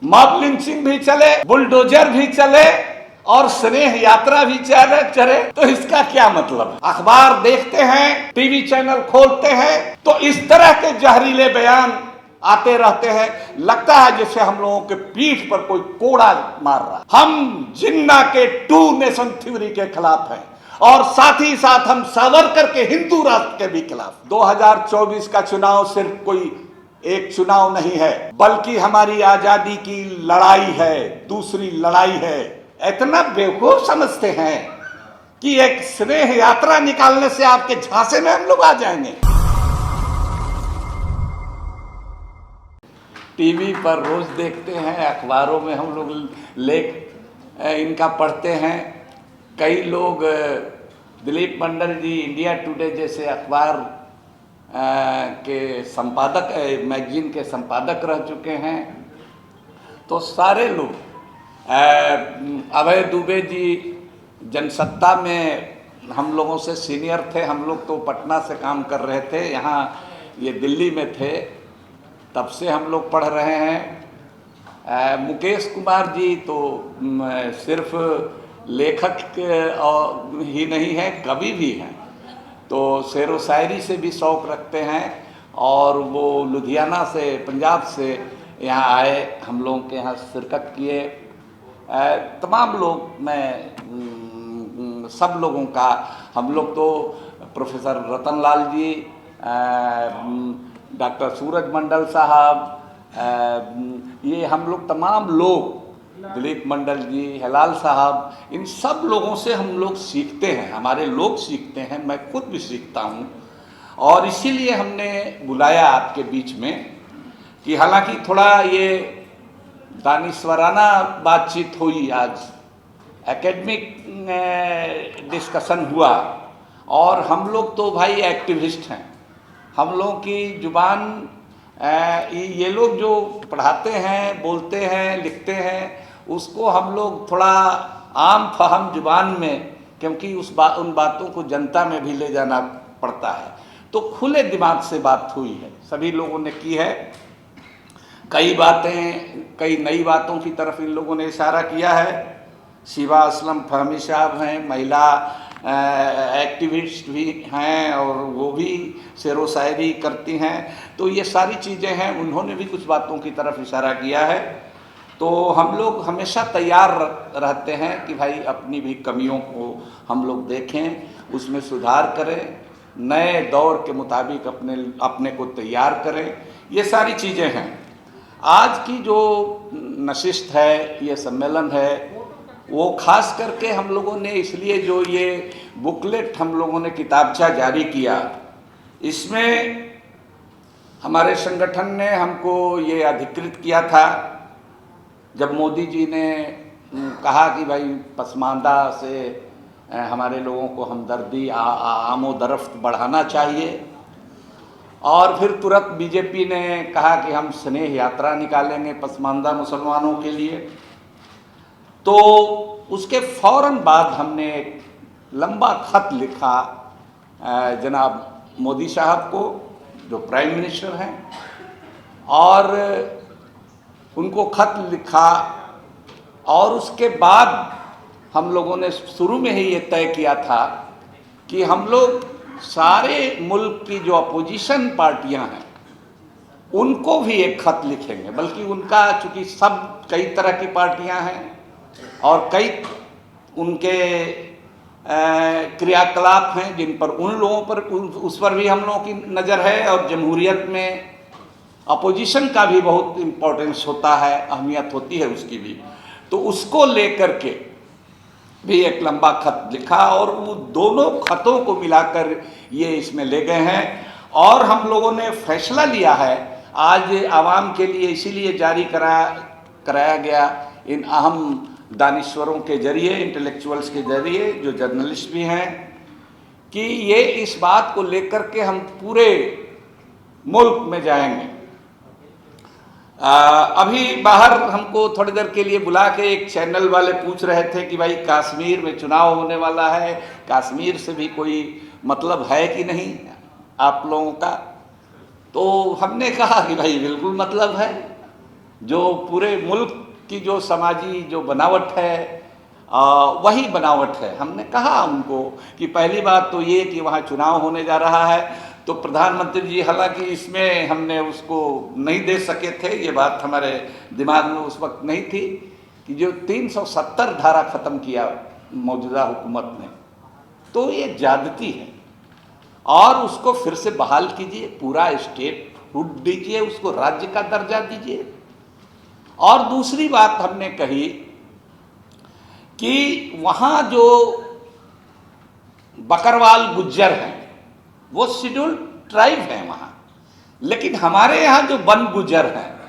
Mob lynching भी चले, bulldozer भी चले और स्नेह यात्रा भी चले, तो इसका क्या मतलब है? अखबार देखते हैं, टीवी चैनल खोलते हैं तो इस तरह के जहरीले बयान आते रहते हैं। लगता है जैसे हम लोगों के पीठ पर कोई कोड़ा मार रहा। हम जिन्ना के 2 नेशन थ्योरी के खिलाफ हैं और साथ ही साथ हम सावरकर के हिंदू राष्ट्र के भी खिलाफ। 2024 का चुनाव सिर्फ कोई एक चुनाव नहीं है, बल्कि हमारी आजादी की लड़ाई है, दूसरी लड़ाई है। इतना बेवकूफ समझते हैं कि एक स्नेह यात्रा निकालने से आपके झांसे में हम लोग आ जाएंगे। टीवी पर रोज देखते हैं, अखबारों में हम लोग लेख इनका पढ़ते हैं। कई लोग दिलीप मंडल जी इंडिया टुडे जैसे अखबार के संपादक, मैगजीन के संपादक रह चुके हैं। तो सारे लोग, अभय दुबे जी जनसत्ता में हम लोगों से सीनियर थे। हम लोग तो पटना से काम कर रहे थे, यहाँ ये दिल्ली में थे, तब से हम लोग पढ़ रहे हैं। मुकेश कुमार जी तो सिर्फ लेखक ही नहीं है, कवि भी हैं। तो शेर व शायरी से भी शौक़ रखते हैं और वो लुधियाना से, पंजाब से यहाँ आए, हम लोगों के यहाँ शिरकत किए। तमाम लोग, मैं सब लोगों का, हम लोग तो प्रोफेसर रतन लाल जी, डॉक्टर सूरज मंडल साहब, ये हम लोग तमाम लोग, दिलीप मंडल जी, हिलाल साहब, इन सब लोगों से हम लोग सीखते हैं, हमारे लोग सीखते हैं, मैं खुद भी सीखता हूँ। और इसीलिए हमने बुलाया आपके बीच में कि हालांकि थोड़ा ये दानिश्वराना बातचीत हुई, आज एकेडमिक डिस्कशन हुआ, और हम लोग तो भाई एक्टिविस्ट हैं। हम लोगों की जुबान, ये लोग जो पढ़ाते हैं, बोलते हैं, लिखते हैं, उसको हम लोग थोड़ा आम फहम जुबान में, क्योंकि उन बातों को जनता में भी ले जाना पड़ता है, तो खुले दिमाग से बात हुई है, सभी लोगों ने की है। कई बातें, कई नई बातों की तरफ इन लोगों ने इशारा किया है। शिवा असलम फहमी साहब हैं, महिला एक्टिविस्ट भी हैं और वो भी शेर व शायरी करती हैं। तो ये सारी चीज़ें हैं, उन्होंने भी कुछ बातों की तरफ इशारा किया है। तो हम लोग हमेशा तैयार रहते हैं कि भाई अपनी भी कमियों को हम लोग देखें, उसमें सुधार करें, नए दौर के मुताबिक अपने को तैयार करें। ये सारी चीज़ें हैं। आज की जो नशिस्त है, ये सम्मेलन है, वो खास करके हम लोगों ने इसलिए, जो ये बुकलेट हम लोगों ने किताबचा जारी किया, इसमें हमारे संगठन ने हमको ये अधिकृत किया था जब मोदी जी ने कहा कि भाई पसमानदा से हमारे लोगों को हमदर्दी, आमोदरफ्त बढ़ाना चाहिए। और फिर तुरंत बीजेपी ने कहा कि हम स्नेह यात्रा निकालेंगे पसमानदा मुसलमानों के लिए। तो उसके फ़ौरन बाद हमने एक लंबा खत लिखा जनाब मोदी साहब को, जो प्राइम मिनिस्टर हैं, और उनको खत लिखा। और उसके बाद हम लोगों ने शुरू में ही ये तय किया था कि हम लोग सारे मुल्क की जो अपोजिशन पार्टियां हैं उनको भी एक खत लिखेंगे, बल्कि उनका, चूँकि सब कई तरह की पार्टियां हैं और कई उनके क्रियाकलाप हैं जिन पर उन लोगों पर, उस पर भी हम लोगों की नज़र है। और जमहूरियत में अपोजिशन का भी बहुत इम्पोर्टेंस होता है, अहमियत होती है उसकी भी। तो उसको लेकर के भी एक लंबा खत लिखा और वो दोनों खतों को मिलाकर ये इसमें ले गए हैं। और हम लोगों ने फैसला लिया है आज आवाम के लिए, इसीलिए जारी कराया गया इन अहम दानिश्वरों के जरिए, इंटेलेक्चुअल्स के जरिए, जो जर्नलिस्ट भी हैं, कि ये इस बात को लेकर के हम पूरे मुल्क में जाएंगे। अभी बाहर हमको थोड़ी देर के लिए बुला के एक चैनल वाले पूछ रहे थे कि भाई कश्मीर में चुनाव होने वाला है, कश्मीर से भी कोई मतलब है कि नहीं आप लोगों का। तो हमने कहा कि भाई बिल्कुल मतलब है, जो पूरे मुल्क की जो समाजी जो बनावट है वही बनावट है। हमने कहा उनको कि पहली बात तो ये कि वहाँ चुनाव होने जा रहा है, तो प्रधानमंत्री जी, हालांकि इसमें हमने उसको नहीं दे सके थे, ये बात हमारे दिमाग में उस वक्त नहीं थी कि जो 370 धारा ख़त्म किया मौजूदा हुकूमत ने, तो ये ज्यादती है और उसको फिर से बहाल कीजिए, पूरा स्टेट हुड दीजिए, उसको राज्य का दर्जा दीजिए। और दूसरी बात हमने कही कि वहाँ जो बकरवाल गुज्जर हैं वो शेड्यूल्ड ट्राइब हैं वहाँ, लेकिन हमारे यहाँ जो वन गुज्जर हैं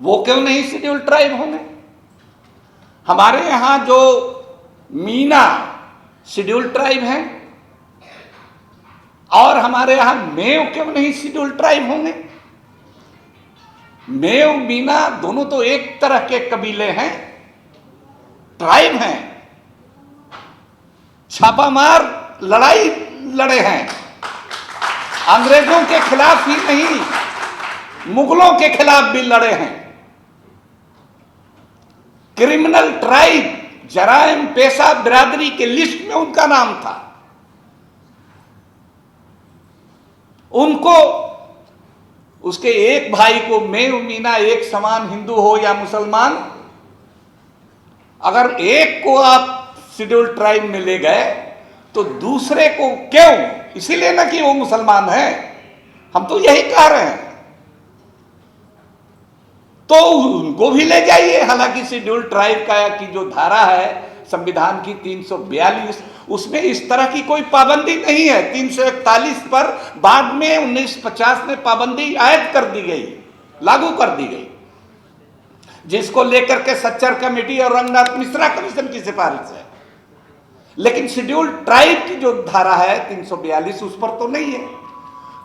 वो क्यों नहीं शेड्यूल्ड ट्राइब होंगे? हमारे यहाँ जो मीना शेड्यूल्ड ट्राइब हैं और हमारे यहाँ मेव क्यों नहीं शेड्यूल्ड ट्राइब होंगे? मेव मीना दोनों तो एक तरह के कबीले हैं, ट्राइब हैं, छापामार लड़ाई लड़े हैं, अंग्रेजों के खिलाफ ही नहीं मुगलों के खिलाफ भी लड़े हैं। क्रिमिनल ट्राइब, जराइम पेशा बिरादरी के लिस्ट में उनका नाम था। उनको, उसके एक भाई को मेव मीना एक समान, हिंदू हो या मुसलमान, अगर एक को आप शेड्यूल्ड ट्राइब में ले गए तो दूसरे को क्यों? इसीलिए ना कि वो मुसलमान है, हम तो यही कह रहे हैं, तो उनको भी ले जाइए। हालांकि शेड्यूल्ड ट्राइब का की जो धारा है संविधान की 342, उसमें इस तरह की कोई पाबंदी नहीं है। 341 पर बाद में 1950 में पाबंदी आयद कर दी गई, लागू कर दी गई, जिसको लेकर के सच्चर कमेटी और रंगनाथ मिश्रा कमीशन की सिफारिश है। लेकिन शेड्यूल्ड ट्राइब की जो धारा है 342 उस पर तो नहीं है,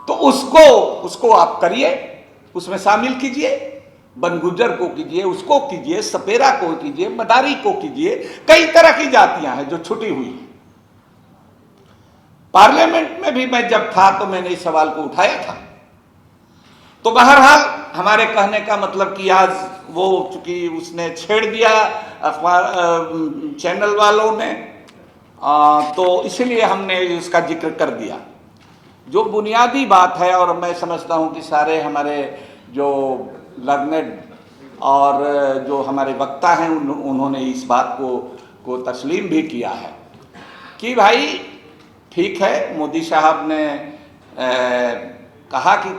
तो उसको आप करिए, उसमें शामिल कीजिए, बनगुजर को कीजिए, उसको कीजिए, सपेरा को कीजिए, मदारी को कीजिए, कई तरह की जातियां हैं जो छुटी हुई हैं। पार्लियामेंट में भी मैं जब था तो मैंने इस सवाल को उठाया था। तो बहरहाल हमारे कहने का मतलब कि आज वो चूंकि उसने छेड़ दिया अखबार चैनल वालों ने, तो इसलिए हमने इसका जिक्र कर दिया। जो बुनियादी बात है, और मैं समझता हूँ कि सारे हमारे जो लर्नेड और जो हमारे वक्ता हैं उन्होंने इस बात को तस्लीम भी किया है कि भाई ठीक है, मोदी साहब ने कहा कि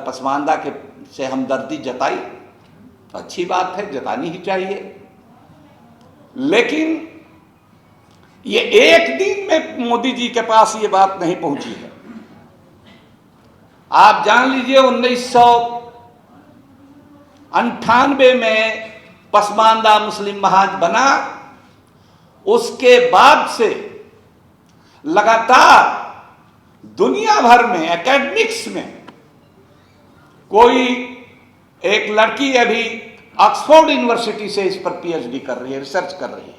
पसमानदा के से हमदर्दी जताई, अच्छी बात है, जतानी ही चाहिए, लेकिन ये एक दिन में मोदी जी के पास ये बात नहीं पहुंची है। आप जान लीजिए 1998 में पसमानदा मुस्लिम महाज बना, उसके बाद से लगातार दुनिया भर में एकेडमिक्स में कोई एक लड़की अभी ऑक्सफोर्ड यूनिवर्सिटी से इस पर पीएचडी कर रही है, रिसर्च कर रही है,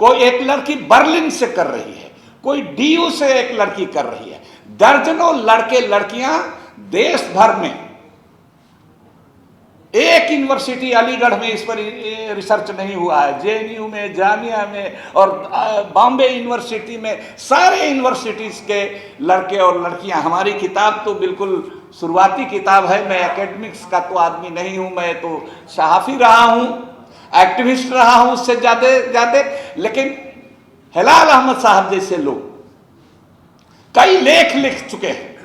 कोई एक लड़की बर्लिन से कर रही है, कोई डीयू से एक लड़की कर रही है, दर्जनों लड़के लड़कियां देश भर में, एक यूनिवर्सिटी अलीगढ़ में इस पर रिसर्च नहीं हुआ है, जेएनयू में, जामिया में और बॉम्बे यूनिवर्सिटी में, सारे यूनिवर्सिटीज के लड़के और लड़कियां। हमारी किताब तो बिल्कुल शुरुआती किताब है, मैं एकेडमिक्स का तो आदमी नहीं हूं, मैं तो सहाफ़ी रहा हूं, एक्टिविस्ट रहा हूं उससे ज्यादा, लेकिन हिलाल अहमद साहब जैसे लोग कई लेख लिख चुके हैं,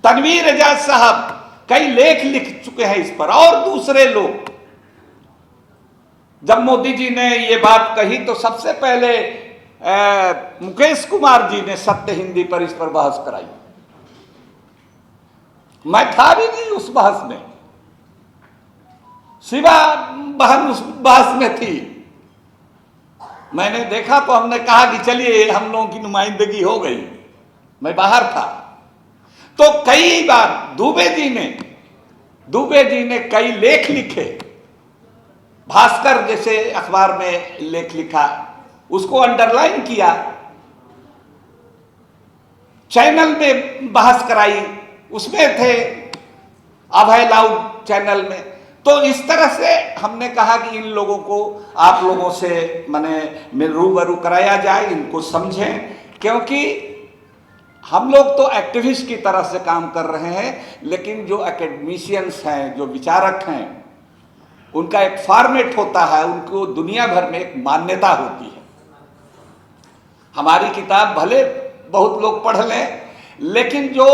तनवीर एजाज साहब कई लेख लिख चुके हैं इस पर, और दूसरे लोग। जब मोदी जी ने ये बात कही तो सबसे पहले मुकेश कुमार जी ने सत्य हिंदी पर इस पर बहस कराई। मैं था भी नहीं उस बहस में, शिवा बहन उस बहस में थी। मैंने देखा तो हमने कहा कि चलिए हम लोगों की नुमाइंदगी हो गई, मैं बाहर था। तो कई बार दुबे जी ने कई लेख लिखे, भास्कर जैसे अखबार में लेख लिखा, उसको अंडरलाइन किया, चैनल में बहस कराई, उसमें थे अभय लाउड चैनल में। तो इस तरह से हमने कहा कि इन लोगों को आप लोगों से माने रूबरू कराया जाए, इनको समझें, क्योंकि हम लोग तो एक्टिविस्ट की तरह से काम कर रहे हैं, लेकिन जो एकेडमिशियंस हैं, जो विचारक हैं, उनका एक फॉर्मेट होता है, उनको दुनिया भर में एक मान्यता होती है। हमारी किताब भले बहुत लोग पढ़ लें, लेकिन जो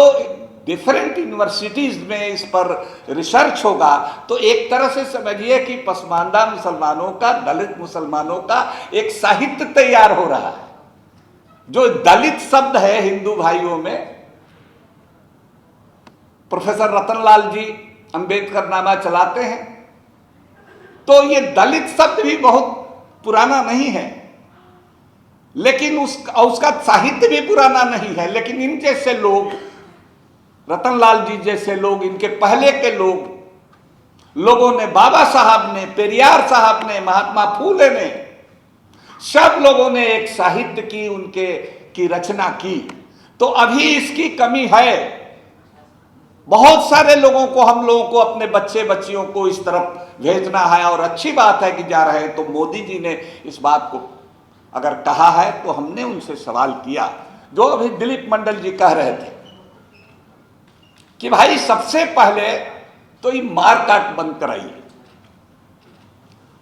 डिफरेंट यूनिवर्सिटीज में इस पर रिसर्च होगा तो एक तरह से समझिए कि पसमानदा मुसलमानों का, दलित मुसलमानों का एक साहित्य तैयार हो रहा है। जो दलित शब्द है हिंदू भाइयों में, प्रोफेसर रतनलाल जी अंबेडकर नामा चलाते हैं, तो ये दलित शब्द भी बहुत पुराना नहीं है, लेकिन उसका साहित्य भी पुराना नहीं है। लेकिन इन जैसे लोग, रतनलाल जी जैसे लोग, इनके पहले के लोगों ने, बाबा साहब ने, पेरियार साहब ने, महात्मा फूले ने, सब लोगों ने एक साहित्य की रचना की। तो अभी इसकी कमी है। बहुत सारे लोगों को, हम लोगों को अपने बच्चे बच्चियों को इस तरफ भेजना है, और अच्छी बात है कि जा रहे हैं। तो मोदी जी ने इस बात को अगर कहा है तो हमने उनसे सवाल किया, जो अभी दिलीप मंडल जी कह रहे थे कि भाई सबसे पहले तो ये मारकाट बंद कराइए,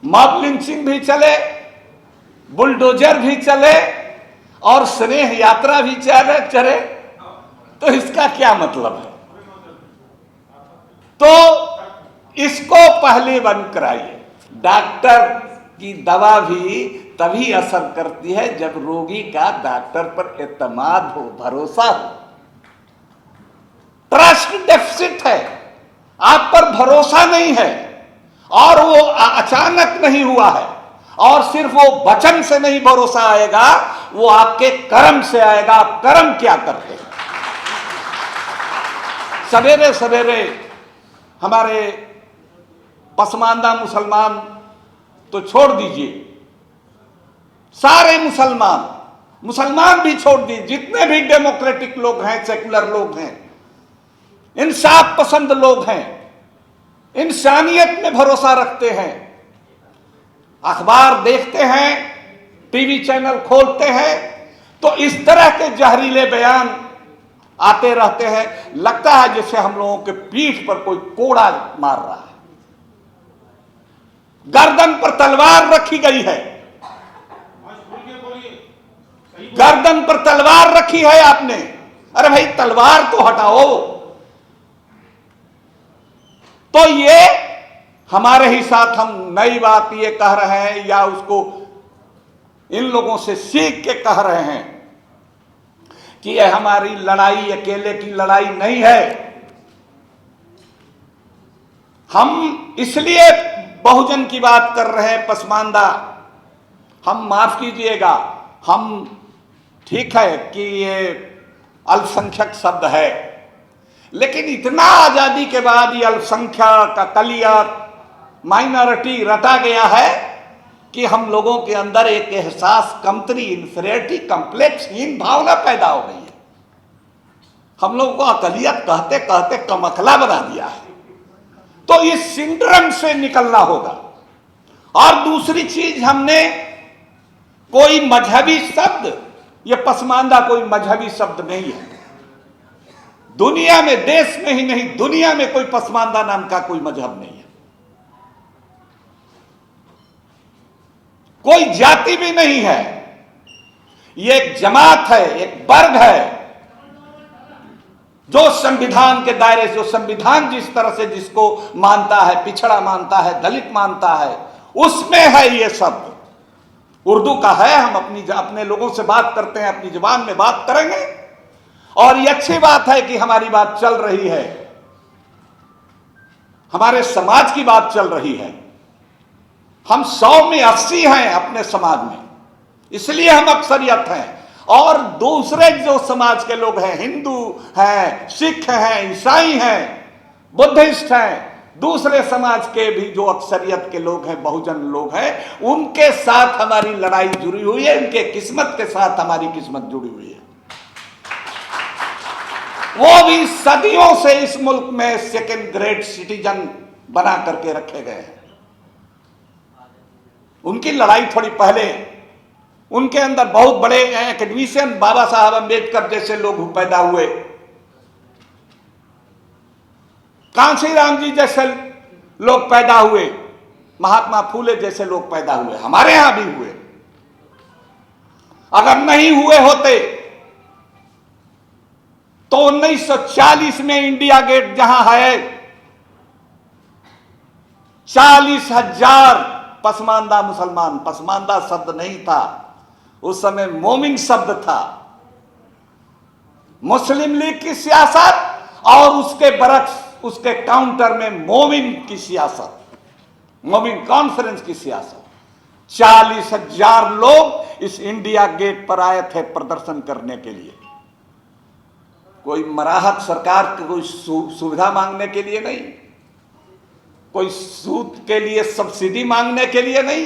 मॉब लिंचिंग भी चले, बुलडोजर भी चले, और स्नेह यात्रा भी चले, तो इसका क्या मतलब है? तो इसको पहले बंद कराइए। डॉक्टर की दवा भी तभी असर करती है जब रोगी का डॉक्टर पर एतमाद हो, भरोसा हो। ट्रस्ट डेफिसिट है, आप पर भरोसा नहीं है, और वो अचानक नहीं हुआ है, और सिर्फ वो वचन से नहीं भरोसा आएगा, वो आपके कर्म से आएगा। आप कर्म क्या करते हैं? सवेरे सवेरे हमारे पसमानदा मुसलमान तो छोड़ दीजिए, सारे मुसलमान भी छोड़ दीजिए, जितने भी डेमोक्रेटिक लोग हैं, सेकुलर लोग हैं, इंसाफ पसंद लोग हैं, इंसानियत में भरोसा रखते हैं, अखबार देखते हैं, टीवी चैनल खोलते हैं, तो इस तरह के जहरीले बयान आते रहते हैं। लगता है जैसे हम लोगों के पीठ पर कोई कोड़ा मार रहा है, गर्दन पर तलवार रखी गई है, गर्दन पर तलवार रखी है आपने। अरे भाई तलवार तो हटाओ। तो ये हमारे ही साथ हम नई बात ये कह रहे हैं, या उसको इन लोगों से सीख के कह रहे हैं कि यह हमारी लड़ाई अकेले की लड़ाई नहीं है। हम इसलिए बहुजन की बात कर रहे हैं, पसमानदा। हम माफ कीजिएगा, हम ठीक है कि ये अल्पसंख्यक शब्द है, लेकिन इतना आजादी के बाद ये अल्पसंख्यक, अकलियत, माइनॉरिटी रटा गया है कि हम लोगों के अंदर एक एहसास, कमतरी, इंफीरियरिटी कम्प्लेक्स, हीन भावना पैदा हो गई है। हम लोगों को अकलियत कहते कहते कमखला बना दिया है। तो इस सिंड्रोम से निकलना होगा। और दूसरी चीज, हमने कोई मजहबी शब्द, ये पसमानदा कोई मजहबी शब्द नहीं है। दुनिया में, देश में ही नहीं, दुनिया में कोई पसमानदा नाम का कोई मजहब नहीं है, कोई जाति भी नहीं है। ये एक जमात है, एक वर्ग है, जो संविधान के दायरे से, जो संविधान जिस तरह से जिसको मानता है, पिछड़ा मानता है, दलित मानता है, उसमें है ये शब्द। उर्दू का है, हम अपने लोगों से बात करते हैं, अपनी जुबान में बात करेंगे, और ये अच्छी बात है कि हमारी बात चल रही है, हमारे समाज की बात चल रही है। हम 100 में 80 हैं अपने समाज में, इसलिए हम अक्सरियत हैं। और दूसरे जो समाज के लोग हैं, हिंदू हैं, सिख हैं, ईसाई हैं, बुद्धिस्ट हैं, दूसरे समाज के भी जो अक्सरियत के लोग हैं, बहुजन लोग हैं, उनके साथ हमारी लड़ाई जुड़ी हुई है, उनके किस्मत के साथ हमारी किस्मत जुड़ी हुई है। वो भी सदियों से इस मुल्क में सेकंड ग्रेड सिटीजन बना करके रखे गए हैं। उनकी लड़ाई थोड़ी पहले, उनके अंदर बहुत बड़े एकेडमिशियन बाबा साहब अम्बेडकर जैसे लोग पैदा हुए, कांशीराम जी जैसे लोग पैदा हुए, महात्मा फूले जैसे लोग पैदा हुए, हमारे यहां भी हुए। अगर नहीं हुए होते तो 1940 में इंडिया गेट जहां है 40,000 पसमानदा मुसलमान, पसमानदा शब्द नहीं था उस समय, मोमिन शब्द था। मुस्लिम लीग की सियासत और उसके बरक्स, उसके काउंटर में मोमिन की सियासत, मोमिन कॉन्फ्रेंस की सियासत। 40,000 लोग इस इंडिया गेट पर आए थे प्रदर्शन करने के लिए। कोई मराहत सरकार की कोई सुविधा मांगने के लिए नहीं, कोई सूद के लिए सब्सिडी मांगने के लिए नहीं,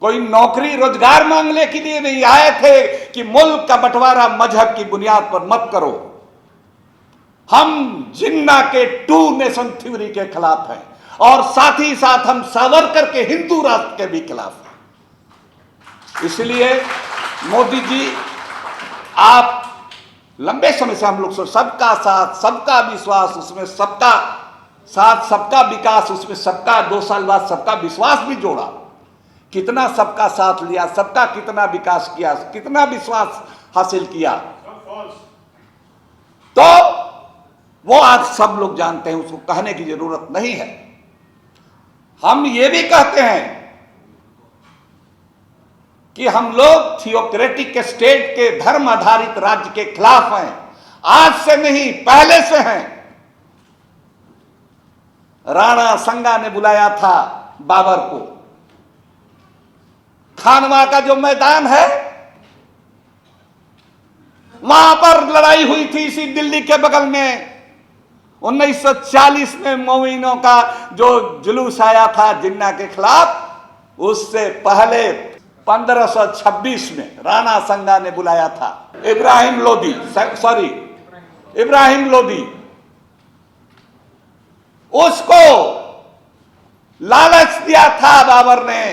कोई नौकरी रोजगार मांगने के लिए नहीं आए थे कि मुल्क का बंटवारा मजहब की बुनियाद पर मत करो। हम जिन्ना के 2 नेशन थ्योरी के खिलाफ हैं और साथ ही साथ हम सावरकर के हिंदू राष्ट्र के भी खिलाफ हैं। इसलिए मोदी जी, आप लंबे समय से हम लोग सबका साथ, सबका विश्वास, उसमें सबका साथ, सबका विकास, उसमें सबका 2 साल बाद सबका विश्वास भी जोड़ा। कितना सबका साथ लिया, सबका कितना विकास किया, कितना विश्वास हासिल किया, तो वो आज सब लोग जानते हैं, उसको कहने की जरूरत नहीं है। हम ये भी कहते हैं कि हम लोग थियोक्रेटिक स्टेट के, धर्म आधारित राज्य के खिलाफ हैं। आज से नहीं, पहले से हैं। राणा संगा ने बुलाया था बाबर को, खानवा का जो मैदान है वहां पर लड़ाई हुई थी, इसी दिल्ली के बगल में। 1940 में मोमिनों का जो जुलूस आया था जिन्ना के खिलाफ, उससे पहले 1526 में राणा संगा ने बुलाया था। इब्राहिम लोदी उसको लालच दिया था बाबर ने,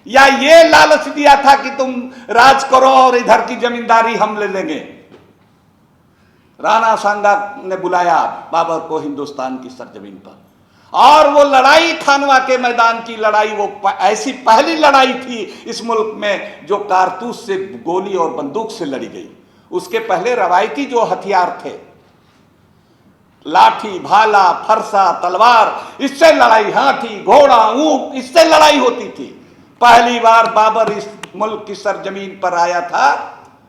या ये लालच दिया था कि तुम राज करो और इधर की जमींदारी हम ले लेंगे। राणा सांगा ने बुलाया बाबर को हिंदुस्तान की सरजमीन पर, और वो लड़ाई, खानवा के मैदान की लड़ाई, वो ऐसी पहली लड़ाई थी इस मुल्क में जो कारतूस से, गोली और बंदूक से लड़ी गई। उसके पहले रवायती जो हथियार थे, लाठी, भाला, फरसा, तलवार, इससे लड़ाई, हाथी, घोड़ा, ऊंट, इससे लड़ाई होती थी। पहली बार बाबर इस मुल्क की सरजमीन पर आया था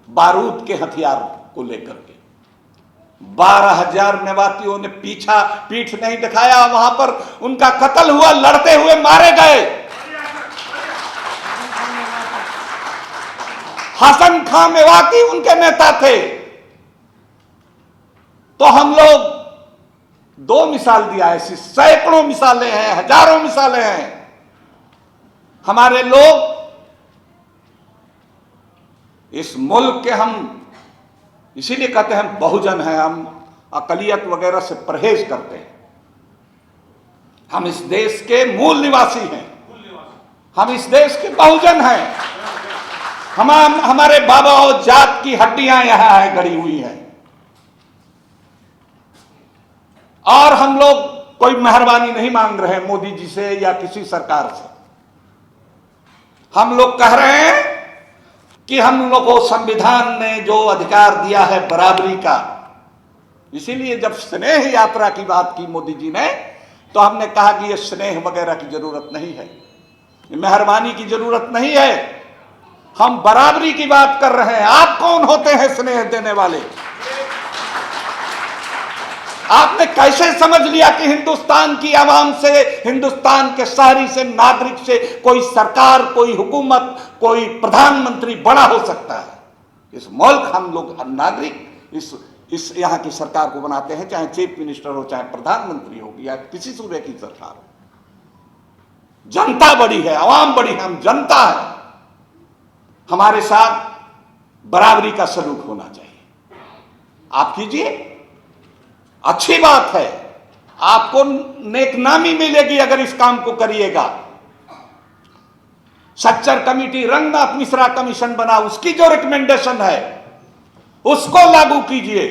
बारूद के हथियार को लेकर के। 12,000 मेवातियों ने पीठ नहीं दिखाया, वहां पर उनका कत्ल हुआ, लड़ते हुए मारे गए। हसन खां मेवाती उनके नेता थे। तो हम लोग 2 मिसाल दिया, ऐसी सैकड़ों मिसालें हैं, हजारों मिसालें हैं। हमारे लोग इस मुल्क के, हम इसीलिए कहते हैं हम बहुजन हैं, हम अकलियत वगैरह से परहेज करते हैं। हम इस देश के मूल निवासी हैं, हम इस देश के बहुजन हैं। हमारे बाबा और जात की हड्डियां यहां है, गड़ी हुई हैं। और हम लोग कोई मेहरबानी नहीं मांग रहे हैं मोदी जी से या किसी सरकार से। हम लोग कह रहे हैं कि हम लोग को संविधान ने जो अधिकार दिया है बराबरी का, इसीलिए जब स्नेह यात्रा की बात की मोदी जी ने, तो हमने कहा कि ये स्नेह वगैरह की जरूरत नहीं है, मेहरबानी की जरूरत नहीं है, हम बराबरी की बात कर रहे हैं। आप कौन होते हैं स्नेह देने वाले? आपने कैसे समझ लिया कि हिंदुस्तान की आवाम से, हिंदुस्तान के शहरी से, नागरिक से कोई सरकार, कोई हुकूमत, कोई प्रधानमंत्री बड़ा हो सकता है? इस मुल्क, हम लोग नागरिक इस यहाँ की सरकार को बनाते हैं, चाहे चीफ मिनिस्टर हो, चाहे प्रधानमंत्री हो, या किसी सूबे की सरकार हो। जनता बड़ी है, आवाम बड़ी है, हम जनता है। हमारे साथ बराबरी का सलूक होना चाहिए। आप कीजिए, अच्छी बात है। आपको नेकनामी मिलेगी अगर इस काम को करिएगा। सच्चर कमेटी, रंगनाथ मिश्रा कमीशन बना, उसकी जो रिकमेंडेशन है उसको लागू कीजिए,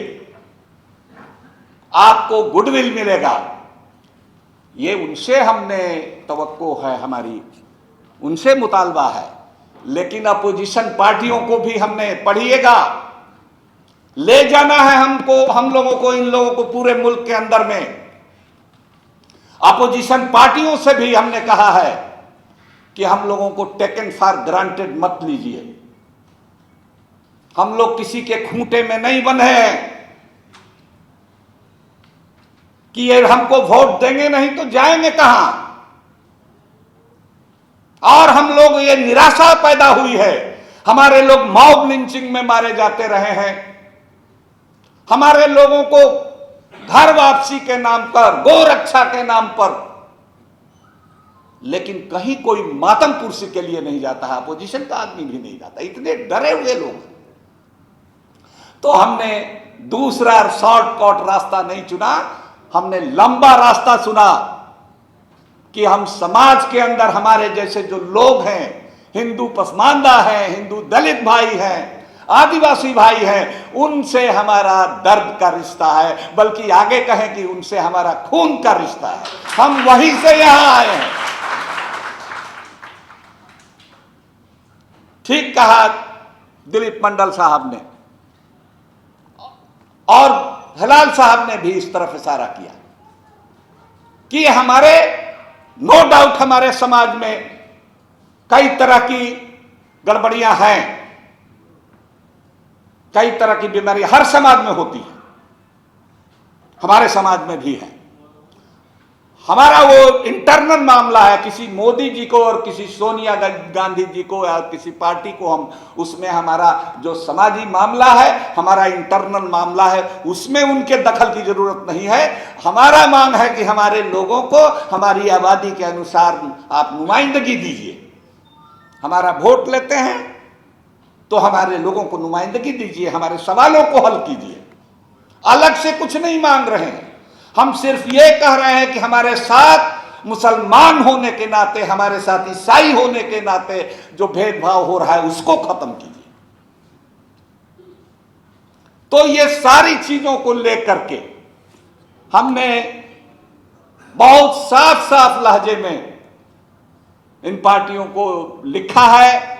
आपको गुडविल मिलेगा। ये उनसे हमने तवक्को है, हमारी उनसे मुतालबा है। लेकिन अपोजिशन पार्टियों को भी हमने, पढ़िएगा, ले जाना है हमको, हम लोगों को, इन लोगों को पूरे मुल्क के अंदर में। अपोजिशन पार्टियों से भी हमने कहा है कि हम लोगों को टेकन फॉर ग्रांटेड मत लीजिए। हम लोग किसी के खूंटे में नहीं बंधे हैं कि ये हमको वोट देंगे नहीं तो जाएंगे कहां। और हम लोग, ये निराशा पैदा हुई है, हमारे लोग मॉब लिंचिंग में मारे जाते रहे हैं, हमारे लोगों को घर वापसी के नाम पर, गोरक्षा के नाम पर, लेकिन कहीं कोई मातम कुर्सी के लिए नहीं जाता है, अपोजिशन का आदमी भी नहीं जाता, इतने डरे हुए लोग। तो हमने दूसरा शॉर्टकट रास्ता नहीं चुना, हमने लंबा रास्ता चुना कि हम समाज के अंदर हमारे जैसे जो लोग हैं, हिंदू पसमानदा हैं, हिंदू दलित भाई हैं, आदिवासी भाई हैं, उनसे हमारा दर्द का रिश्ता है, बल्कि आगे कहें कि उनसे हमारा खून का रिश्ता है। हम वहीं से यहां आए हैं। ठीक कहा दिलीप मंडल साहब ने, और हिलाल साहब ने भी इस तरफ इशारा किया कि हमारे, नो डाउट हमारे समाज में कई तरह की गड़बड़ियां हैं, कई तरह की बीमारी हर समाज में होती है, हमारे समाज में भी है। हमारा वो इंटरनल मामला है, किसी मोदी जी को और किसी सोनिया गांधी जी को या किसी पार्टी को हम, उसमें हमारा जो समाजी मामला है, हमारा इंटरनल मामला है, उसमें उनके दखल की जरूरत नहीं है। हमारा मांग है कि हमारे लोगों को हमारी आबादी के अनुसार आप नुमाइंदगी दीजिए। हमारा वोट लेते हैं तो हमारे लोगों को नुमाइंदगी दीजिए, हमारे सवालों को हल कीजिए। अलग से कुछ नहीं मांग रहे हैं, हम सिर्फ ये कह रहे हैं कि हमारे साथ मुसलमान होने के नाते, हमारे साथ ईसाई होने के नाते जो भेदभाव हो रहा है उसको खत्म कीजिए। तो ये सारी चीजों को लेकर के हमने बहुत साफ साफ लहजे में इन पार्टियों को लिखा है।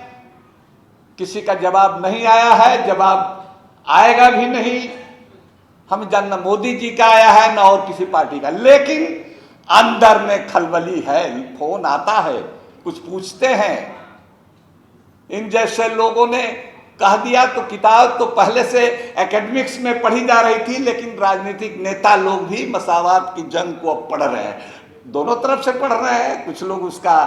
किसी का जवाब नहीं आया है, जवाब आएगा भी नहीं। हम जानना मोदी जी का आया है ना और किसी पार्टी का, लेकिन अंदर में खलबली है। फोन आता है, कुछ पूछते हैं। इन जैसे लोगों ने कह दिया तो किताब तो पहले से एकेडमिक्स में पढ़ी जा रही थी, लेकिन राजनीतिक नेता लोग भी मसावात की जंग को अब पढ़ रहे हैं, दोनों तरफ से पढ़ रहे हैं। कुछ लोग उसका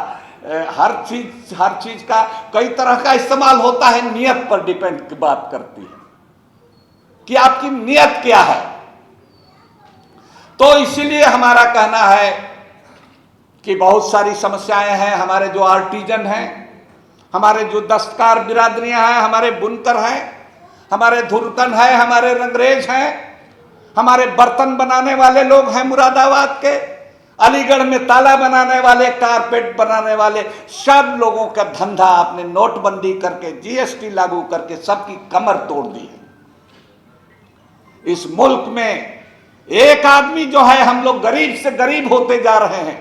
हर चीज का कई तरह का इस्तेमाल होता है, नियत पर डिपेंड की बात करती है कि आपकी नियत क्या है। तो इसीलिए हमारा कहना है कि बहुत सारी समस्याएं हैं। हमारे जो आर्टिजन हैं, हमारे जो दस्तकार बिरादरियां हैं, हमारे बुनकर हैं, हमारे धुरकन हैं, हमारे रंगरेज हैं, हमारे बर्तन बनाने वाले लोग हैं मुरादाबाद के, अलीगढ़ में ताला बनाने वाले, कारपेट बनाने वाले, सब लोगों का धंधा आपने नोटबंदी करके, जीएसटी लागू करके सबकी कमर तोड़ दी है। इस मुल्क में एक आदमी जो है, हम लोग गरीब से गरीब होते जा रहे हैं,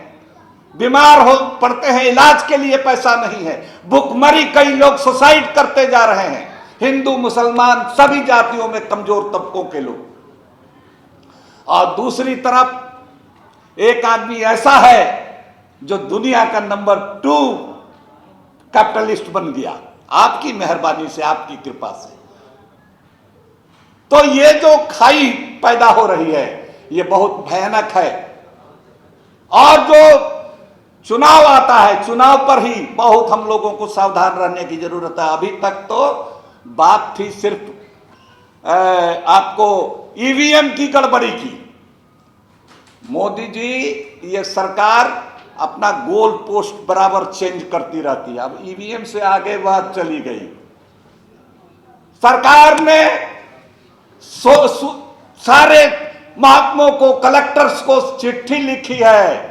बीमार हो पड़ते हैं, इलाज के लिए पैसा नहीं है, भुखमरी, कई लोग सुसाइड करते जा रहे हैं, हिंदू मुसलमान सभी जातियों में कमजोर तबकों के लोग। और दूसरी तरफ एक आदमी ऐसा है जो दुनिया का नंबर 2 कैपिटलिस्ट बन गया, आपकी मेहरबानी से, आपकी कृपा से। तो ये जो खाई पैदा हो रही है ये बहुत भयानक है। और जो चुनाव आता है, चुनाव पर ही बहुत हम लोगों को सावधान रहने की जरूरत है। अभी तक तो बात थी सिर्फ आपको ईवीएम की गड़बड़ी की। मोदी जी, ये सरकार अपना गोल पोस्ट बराबर चेंज करती रहती है। अब ईवीएम से आगे बात चली गई। सरकार ने सारे महात्माओं को, कलेक्टर्स को चिट्ठी लिखी है।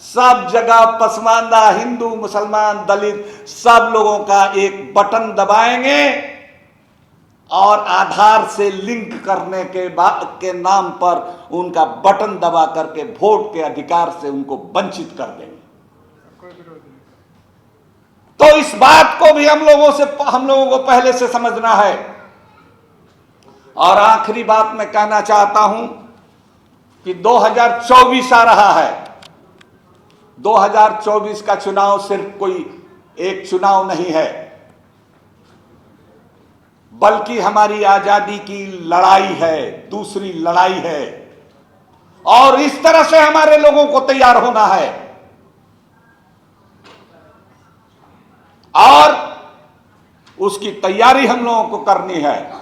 सब जगह पसमानदा, हिंदू, मुसलमान, दलित, सब लोगों का एक बटन दबाएंगे और आधार से लिंक करने के नाम पर उनका बटन दबा करके वोट के अधिकार से उनको वंचित कर देंगे। तो इस बात को भी हम लोगों को पहले से समझना है। और आखिरी बात मैं कहना चाहता हूं कि 2024 आ रहा है। 2024 का चुनाव सिर्फ कोई एक चुनाव नहीं है, बल्कि हमारी आजादी की लड़ाई है, दूसरी लड़ाई है। और इस तरह से हमारे लोगों को तैयार होना है और उसकी तैयारी हम लोगों को करनी है,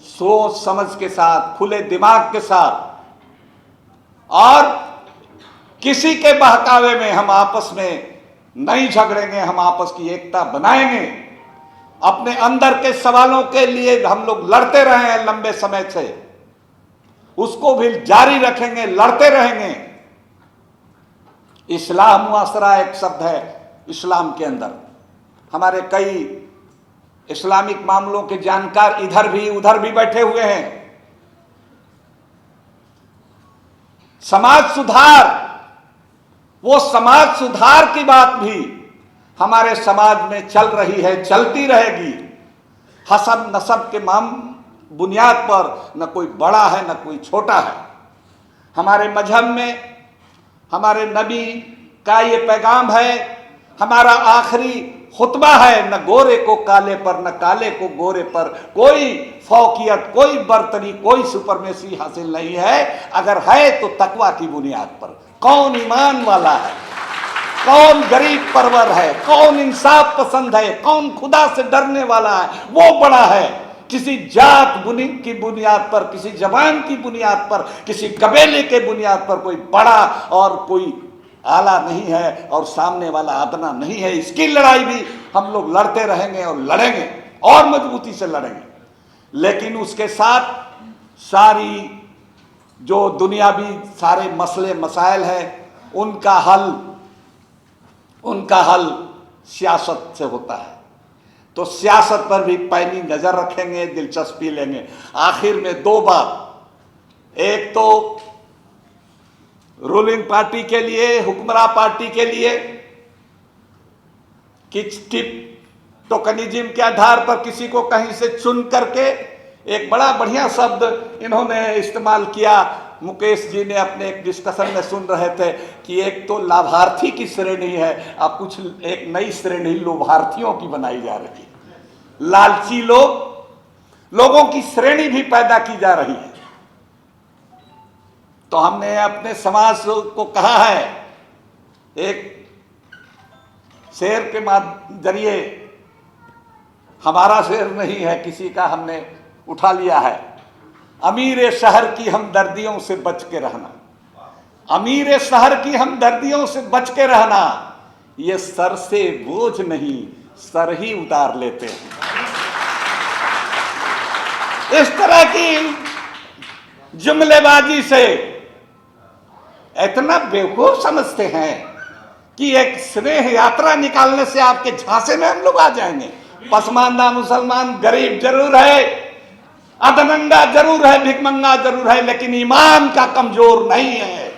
सोच समझ के साथ, खुले दिमाग के साथ। और किसी के बहकावे में हम आपस में नहीं झगड़ेंगे, हम आपस की एकता बनाएंगे। अपने अंदर के सवालों के लिए हम लोग लड़ते रहे हैं लंबे समय से, उसको भी जारी रखेंगे, लड़ते रहेंगे। इस्लाह मुआसरा एक शब्द है इस्लाम के अंदर। हमारे कई इस्लामिक मामलों के जानकार इधर भी उधर भी बैठे हुए हैं। समाज सुधार, वो समाज सुधार की बात भी हमारे समाज में चल रही है, चलती रहेगी। हसब नसब के बुनियाद पर न कोई बड़ा है न कोई छोटा है। हमारे मजहब में हमारे नबी का ये पैगाम है, हमारा आखिरी खुतबा है, न गोरे को काले पर न काले को गोरे पर कोई फौकियत, कोई बर्तरी, कोई सुपरमेसी हासिल नहीं है। अगर है तो तकवा की बुनियाद पर। कौन ईमान वाला है, कौन गरीब परवर है, कौन इंसाफ पसंद है, कौन खुदा से डरने वाला है, वो बड़ा है। किसी जात की बुनियाद पर, किसी जबान की बुनियाद पर, किसी कबीले के बुनियाद पर कोई बड़ा और कोई आला नहीं है और सामने वाला अदना नहीं है। इसकी लड़ाई भी हम लोग लड़ते रहेंगे और लड़ेंगे और मजबूती से लड़ेंगे। लेकिन उसके साथ सारी जो दुनियावी सारे मसले मसाइल हैं, उनका हल सियासत से होता है। तो सियासत पर भी पैनी नजर रखेंगे, दिलचस्पी लेंगे। आखिर में दो बात, एक तो रूलिंग पार्टी के लिए, हुक्मरान पार्टी के लिए कि टिप टोकनिज्म के आधार पर किसी को कहीं से चुन करके, एक बड़ा बढ़िया शब्द इन्होंने इस्तेमाल किया। मुकेश जी ने अपने एक डिस्कशन में सुन रहे थे कि एक तो लाभार्थी की श्रेणी है, अब कुछ एक नई श्रेणी लोभार्थियों की बनाई जा रही है। लालची लोगों की श्रेणी भी पैदा की जा रही है। तो हमने अपने समाज को कहा है, एक शेर के जरिए, हमारा शेर नहीं है, किसी का हमने उठा लिया है। अमीर शहर की हमदर्दियों से बच के रहना, अमीर शहर की हमदर्दियों से बच के रहना, ये सर से बोझ नहीं सर ही उतार लेते हैं। इस तरह की जुमलेबाजी से इतना बेवकूफ समझते हैं कि एक स्नेह यात्रा निकालने से आपके झांसे में हम लोग आ जाएंगे। पसमानदा मुसलमान गरीब जरूर है, अदनंगा जरूर है, भिखमंगा जरूर है, लेकिन ईमान का कमजोर नहीं है।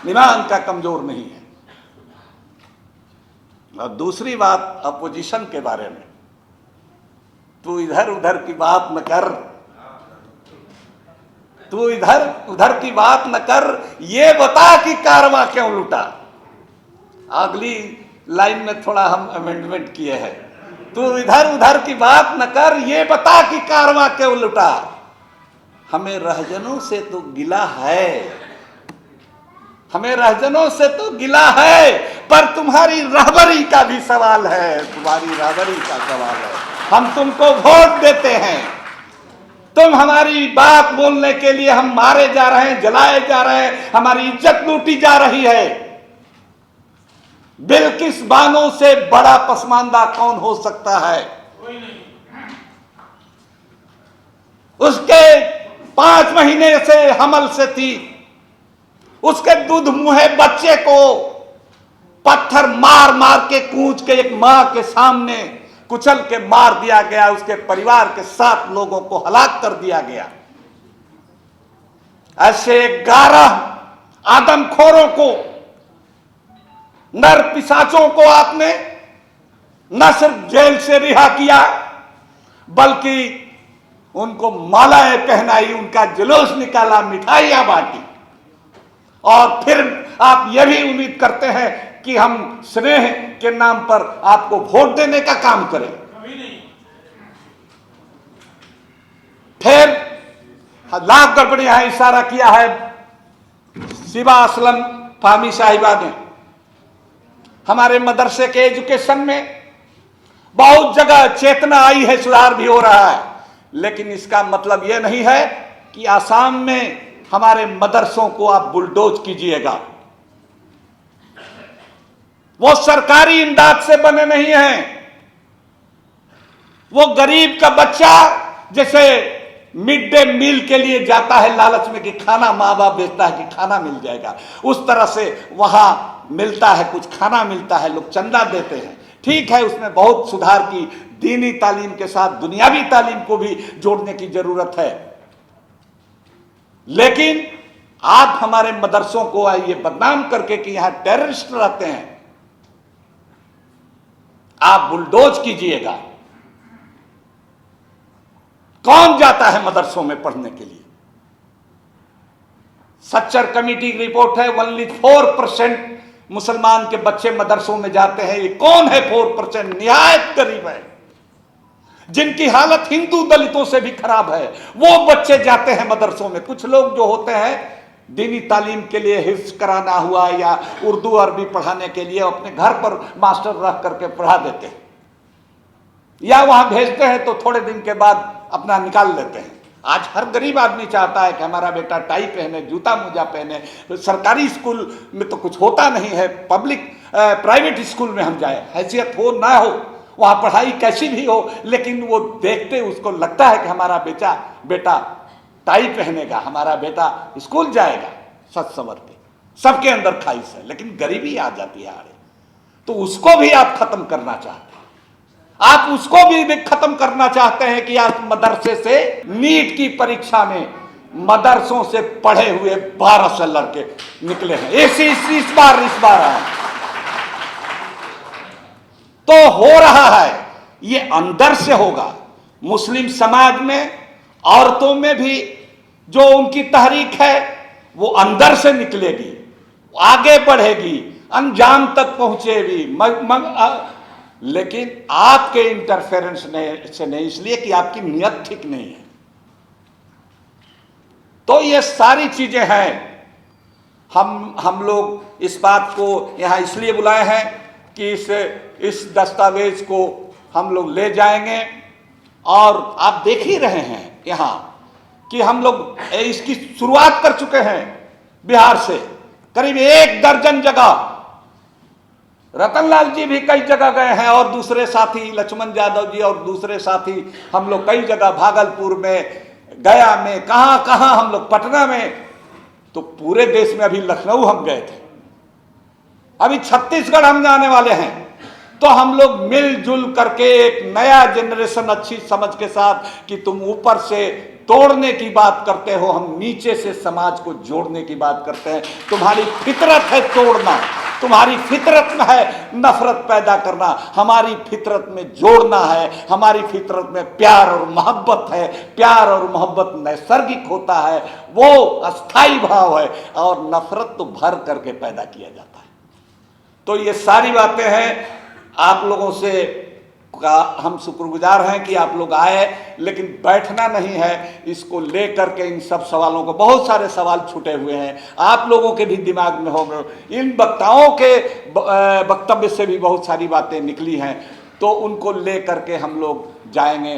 ईमान का कमजोर नहीं है। और दूसरी बात अपोजिशन के बारे में, तू इधर उधर की बात न कर, तू इधर उधर की बात न कर, ये बता कि कारवां क्यों लूटा। अगली लाइन में थोड़ा हम अमेंडमेंट किए हैं, तू इधर उधर की बात न कर, ये बता कि कारवां क्यों लूटा। हमें रहजनों से तो गिला है, हमें रहजनों से तो गिला है, पर तुम्हारी रहबरी का भी सवाल है, तुम्हारी रहबरी का सवाल है। हम तुमको वोट देते हैं, तुम हमारी बात बोलने के लिए हम मारे जा रहे हैं, जलाए जा रहे हैं, हमारी इज्जत लूटी जा रही है। बिल्किस बानो से बड़ा पसमानदा कौन हो सकता है? उसके 5 महीने से हमल से थी, उसके दूध मुहे बच्चे को पत्थर मार मार के कूच के एक मां के सामने कुचल के मार दिया गया, उसके परिवार के 7 लोगों को हलाक कर दिया गया। ऐसे 11 आदमखोरों को, नर पिशाचों को आपने न सिर्फ जेल से रिहा किया बल्कि उनको मालाएं पहनाई, उनका जुलूस निकाला, मिठाइयां बांटी, और फिर आप यह भी उम्मीद करते हैं कि हम स्नेह के नाम पर आपको वोट देने का काम करें। फिर लाख गड़बड़ियां इशारा किया है शिबा असलम फाहमी साहिबा ने। हमारे मदरसे के एजुकेशन में बहुत जगह चेतना आई है, सुधार भी हो रहा है, लेकिन इसका मतलब यह नहीं है कि आसाम में हमारे मदरसों को आप बुलडोज कीजिएगा। वो सरकारी इमदाद से बने नहीं हैं। वो गरीब का बच्चा जैसे मिड डे मील के लिए जाता है लालच में कि खाना माँ बाप बेचता है कि खाना मिल जाएगा, उस तरह से वहां मिलता है, कुछ खाना मिलता है, लोग चंदा देते हैं। ठीक है, उसमें बहुत सुधार की दीनी तालीम के साथ दुनियावी तालीम को भी जोड़ने की जरूरत है। लेकिन आप हमारे मदरसों को ये बदनाम करके कि यहां टेररिस्ट रहते हैं, आप बुलडोज कीजिएगा। कौन जाता है मदरसों में पढ़ने के लिए? सच्चर कमेटी की रिपोर्ट है, ओनली 4% मुसलमान के बच्चे मदरसों में जाते हैं। ये कौन है 4%? निहायत गरीब है, जिनकी हालत हिंदू दलितों से भी खराब है, वो बच्चे जाते हैं मदरसों में। कुछ लोग जो होते हैं दीनी तालीम के लिए हिफ्ज कराना हुआ या उर्दू अरबी पढ़ाने के लिए अपने घर पर मास्टर रख करके पढ़ा देते हैं, या वहां भेजते हैं तो थोड़े दिन के बाद अपना निकाल लेते हैं। आज हर गरीब आदमी चाहता है कि हमारा बेटा टाई पहने, जूता मोजा पहने। सरकारी स्कूल में तो कुछ होता नहीं है, पब्लिक प्राइवेट स्कूल में हम जाए, हैसियत हो ना हो, वहां पढ़ाई कैसी भी हो, लेकिन वो देखते उसको लगता है कि हमारा बेटा टाई पहनेगा, हमारा बेटा स्कूल जाएगा सच संवर के। सबके अंदर ख्वाहिश है, लेकिन गरीबी आ जाती है आड़े, तो उसको भी आप खत्म करना चाहते हैं। आप उसको भी खत्म करना चाहते हैं कि आप मदरसे से नीट की परीक्षा में मदरसों से पढ़े हुए 1200 लड़के निकले हैं इस बार आए। तो हो रहा है, ये अंदर से होगा। मुस्लिम समाज में औरतों में भी जो उनकी तहरीक है वो अंदर से निकलेगी, आगे बढ़ेगी, अंजाम तक पहुंचेगी, लेकिन आपके इंटरफेरेंस से नहीं, इसलिए कि आपकी नियत ठीक नहीं है। तो ये सारी चीजें हैं। हम लोग इस बात को यहां इसलिए बुलाए हैं कि इस दस्तावेज को हम लोग ले जाएंगे, और आप देख ही रहे हैं यहां कि हम लोग इसकी शुरुआत कर चुके हैं बिहार से। करीब 1 दर्जन जगह, रतनलाल जी भी कई जगह गए हैं, और दूसरे साथी लक्ष्मण यादव जी और दूसरे साथी हम लोग कई जगह, भागलपुर में, गया में, कहां हम लोग, पटना में, तो पूरे देश में। अभी लखनऊ हम गए थे, अभी छत्तीसगढ़ हम जाने वाले हैं। तो हम लोग मिलजुल करके एक नया जनरेशन अच्छी समझ के साथ कि तुम ऊपर से तोड़ने की बात करते हो, हम नीचे से समाज को जोड़ने की बात करते हैं। तुम्हारी फितरत है तोड़ना, तुम्हारी फितरत में है नफरत पैदा करना, हमारी फितरत में जोड़ना है, हमारी फितरत में प्यार और मोहब्बत है। प्यार और मोहब्बत नैसर्गिक होता है, वो अस्थाई भाव है, और नफरत तो भर करके पैदा किया जाता है। तो ये सारी बातें हैं। आप लोगों से का हम शुक्रगुजार हैं कि आप लोग आए, लेकिन बैठना नहीं है। इसको लेकर के इन सब सवालों को, बहुत सारे सवाल छूटे हुए हैं, आप लोगों के भी दिमाग में होंगे। इन वक्ताओं के वक्तव्य से भी बहुत सारी बातें निकली हैं, तो उनको लेकर के हम लोग जाएंगे।